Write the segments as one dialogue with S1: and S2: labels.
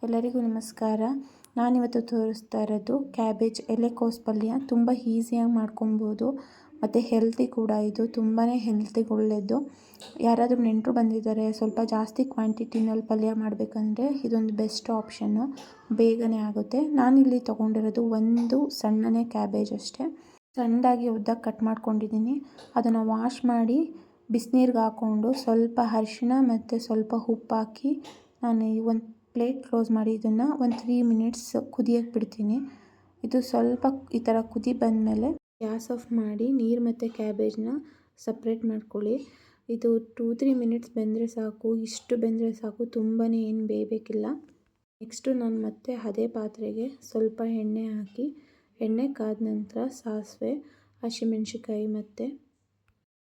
S1: ಎಲ್ಲರಿಗೂ ನಮಸ್ಕಾರ. ನಾನಿವತ್ತು ತೋರಿಸ್ತಾ ಇರೋದು ಕ್ಯಾಬೇಜ್ ಎಲೆಕೋಸು ಪಲ್ಯ. ತುಂಬ ಈಸಿಯಾಗಿ ಮಾಡ್ಕೊಬೋದು ಮತ್ತು ಹೆಲ್ತಿ ಕೂಡ. ಇದು ತುಂಬಾ ಹೆಲ್ತಿಗೆ ಒಳ್ಳೆಯದು. ಯಾರಾದರೂ ನೆಂಟರು ಬಂದಿದ್ದಾರೆ, ಸ್ವಲ್ಪ ಜಾಸ್ತಿ ಕ್ವಾಂಟಿಟಿನಲ್ಲಿ ಪಲ್ಯ ಮಾಡಬೇಕಂದ್ರೆ ಇದೊಂದು ಬೆಸ್ಟ್ ಆಪ್ಷನ್ನು, ಬೇಗನೆ ಆಗುತ್ತೆ. ನಾನಿಲ್ಲಿ ತೊಗೊಂಡಿರೋದು ಒಂದು ಸಣ್ಣನೇ ಕ್ಯಾಬೇಜ್ ಅಷ್ಟೇ. ಸಣ್ಣದಾಗಿ ಉದ್ದಕ್ಕೆ ಕಟ್ ಮಾಡ್ಕೊಂಡಿದ್ದೀನಿ. ಅದನ್ನು ವಾಶ್ ಮಾಡಿ ಬಿಸಿನೀರಿಗೆ ಹಾಕ್ಕೊಂಡು ಸ್ವಲ್ಪ ಅರಿಶಿಣ ಮತ್ತು ಸ್ವಲ್ಪ ಉಪ್ಪು ಹಾಕಿ ನಾನು ಒಂದು ಪ್ಲೇಟ್ ಕ್ಲೋಸ್ ಮಾಡಿ ಇದನ್ನು ಒಂದು 3 ಮಿನಿಟ್ಸ್ ಕುದಿಯೋಕ್ಕೆ ಬಿಡ್ತೀನಿ. ಇದು ಸ್ವಲ್ಪ ಈ ಥರ ಕುದಿ ಬಂದಮೇಲೆ ಗ್ಯಾಸ್ ಆಫ್ ಮಾಡಿ ನೀರು ಮತ್ತು ಕ್ಯಾಬೇಜ್ನ ಸಪ್ರೇಟ್ ಮಾಡ್ಕೊಳ್ಳಿ. ಇದು 2-3 ಮಿನಿಟ್ಸ್ ಬೆಂದರೆ ಸಾಕು. ಇಷ್ಟು ಬೆಂದರೆ ಸಾಕು, ತುಂಬಾ ಏನು ಬೇಯಬೇಕಿಲ್ಲ. ನೆಕ್ಸ್ಟು ನಾನು ಮತ್ತೆ ಅದೇ ಪಾತ್ರೆಗೆ ಸ್ವಲ್ಪ ಎಣ್ಣೆ ಹಾಕಿ, ಎಣ್ಣೆ ಕಾದ ನಂತರ ಸಾಸಿವೆ, ಹಸಿಮೆಣ್ಸಿಕಾಯಿ ಮತ್ತು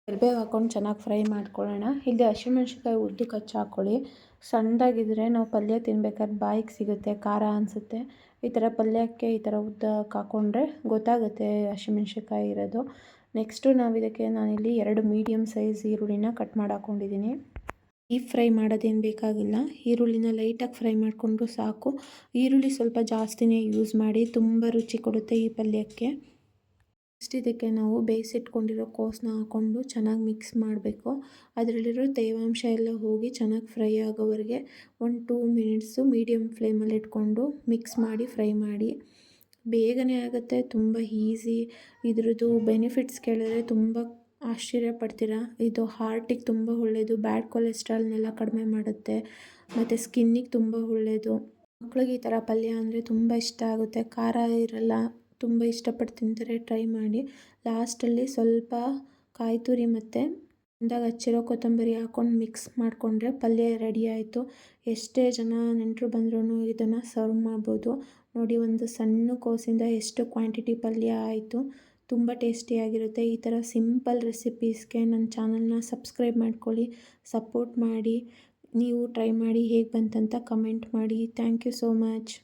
S1: ಕರಿಬೇವು ಹಾಕ್ಕೊಂಡು ಚೆನ್ನಾಗಿ ಫ್ರೈ ಮಾಡ್ಕೊಳ್ಳೋಣ. ಇಲ್ಲಿ ಹಸಿಮೆಣ್ಸಿಕಾಯಿ ಉದ್ದಕ್ಕೆ ಹಚ್ಚಿ ಹಾಕ್ಕೊಳ್ಳಿ. ಸಣ್ಣದಾಗಿದ್ದರೆ ನಾವು ಪಲ್ಯ ತಿನ್ಬೇಕಾದ್ರೆ ಬಾಯಿಗೆ ಸಿಗುತ್ತೆ, ಖಾರ ಅನಿಸುತ್ತೆ. ಈ ಥರ ಪಲ್ಯಕ್ಕೆ ಈ ಥರ ಉದ್ದಕ್ಕೆ ಹಾಕ್ಕೊಂಡ್ರೆ ಗೊತ್ತಾಗುತ್ತೆ ಹಸಿಮೆಣ್ಸಿಕಾಯಿ ಇರೋದು. ನೆಕ್ಸ್ಟು ನಾನಿಲ್ಲಿ 2 ಮೀಡಿಯಮ್ ಸೈಜ್ ಈರುಳ್ಳಿನ ಕಟ್ ಮಾಡಿ ಹಾಕ್ಕೊಂಡಿದ್ದೀನಿ. ಡೀಪ್ ಫ್ರೈ ಮಾಡೋದೇನು ಬೇಕಾಗಿಲ್ಲ, ಈರುಳ್ಳಿನ ಲೈಟಾಗಿ ಫ್ರೈ ಮಾಡಿಕೊಂಡ್ರು ಸಾಕು. ಈರುಳ್ಳಿ ಸ್ವಲ್ಪ ಜಾಸ್ತಿನೇ ಯೂಸ್ ಮಾಡಿ, ತುಂಬ ರುಚಿ ಕೊಡುತ್ತೆ ಈ ಪಲ್ಯಕ್ಕೆ. ನೆಕ್ಸ್ಟ್ ಇದಕ್ಕೆ ನಾವು ಬೇಯಿಸಿಟ್ಕೊಂಡಿರೋ ಕೋಸನ್ನ ಹಾಕ್ಕೊಂಡು ಚೆನ್ನಾಗಿ ಮಿಕ್ಸ್ ಮಾಡಬೇಕು. ಅದರಲ್ಲಿರೋ ತೇವಾಂಶ ಎಲ್ಲ ಹೋಗಿ ಚೆನ್ನಾಗಿ ಫ್ರೈ ಆಗೋವರೆಗೆ 1-2 ಮಿನಿಟ್ಸು ಮೀಡಿಯಮ್ ಫ್ಲೇಮಲ್ಲಿ ಇಟ್ಕೊಂಡು ಮಿಕ್ಸ್ ಮಾಡಿ ಫ್ರೈ ಮಾಡಿ. ಬೇಗನೆ ಆಗುತ್ತೆ, ತುಂಬ ಈಸಿ. ಇದ್ರದ್ದು ಬೆನಿಫಿಟ್ಸ್ ಕೇಳಿದ್ರೆ ತುಂಬ ಆಶ್ಚರ್ಯ ಪಡ್ತೀರಾ. ಇದು ಹಾರ್ಟಿಗೆ ತುಂಬ ಒಳ್ಳೆಯದು, ಬ್ಯಾಡ್ ಕೊಲೆಸ್ಟ್ರಾಲ್ನೆಲ್ಲ ಕಡಿಮೆ ಮಾಡುತ್ತೆ ಮತ್ತು ಸ್ಕಿನ್ನಿಗೆ ತುಂಬ ಒಳ್ಳೆಯದು. ಮಕ್ಳಿಗೆ ಈ ಥರ ಪಲ್ಯ ಅಂದರೆ ತುಂಬ ಇಷ್ಟ ಆಗುತ್ತೆ, ಖಾರ ಇರಲ್ಲ, ತುಂಬ ಇಷ್ಟಪಟ್ಟು ತಿಂತಾರೆ. ಟ್ರೈ ಮಾಡಿ. ಲಾಸ್ಟಲ್ಲಿ ಸ್ವಲ್ಪ ಕಾಯಿ ತುರಿ ಮತ್ತು ಸಣ್ಣದಾಗಿ ಹಚ್ಚಿರೋ ಕೊತ್ತಂಬರಿ ಹಾಕ್ಕೊಂಡು ಮಿಕ್ಸ್ ಮಾಡಿಕೊಂಡ್ರೆ ಪಲ್ಯ ರೆಡಿ ಆಯಿತು. ಎಷ್ಟೇ ಜನ ನೆಂಟರು ಬಂದ್ರೂ ಇದನ್ನು ಸರ್ವ್ ಮಾಡ್ಬೋದು. ನೋಡಿ, ಒಂದು ಸಣ್ಣ ಕೋಸಿಂದ ಎಷ್ಟು ಕ್ವಾಂಟಿಟಿ ಪಲ್ಯ ಆಯಿತು. ತುಂಬ ಟೇಸ್ಟಿಯಾಗಿರುತ್ತೆ. ಈ ಥರ ಸಿಂಪಲ್ ರೆಸಿಪೀಸ್ಗೆ ನನ್ನ ಚಾನಲ್ನ ಸಬ್ಸ್ಕ್ರೈಬ್ ಮಾಡ್ಕೊಳ್ಳಿ, ಸಪೋರ್ಟ್ ಮಾಡಿ. ನೀವು ಟ್ರೈ ಮಾಡಿ ಹೇಗೆ ಬಂತಂತ ಕಮೆಂಟ್ ಮಾಡಿ. Thank you so much.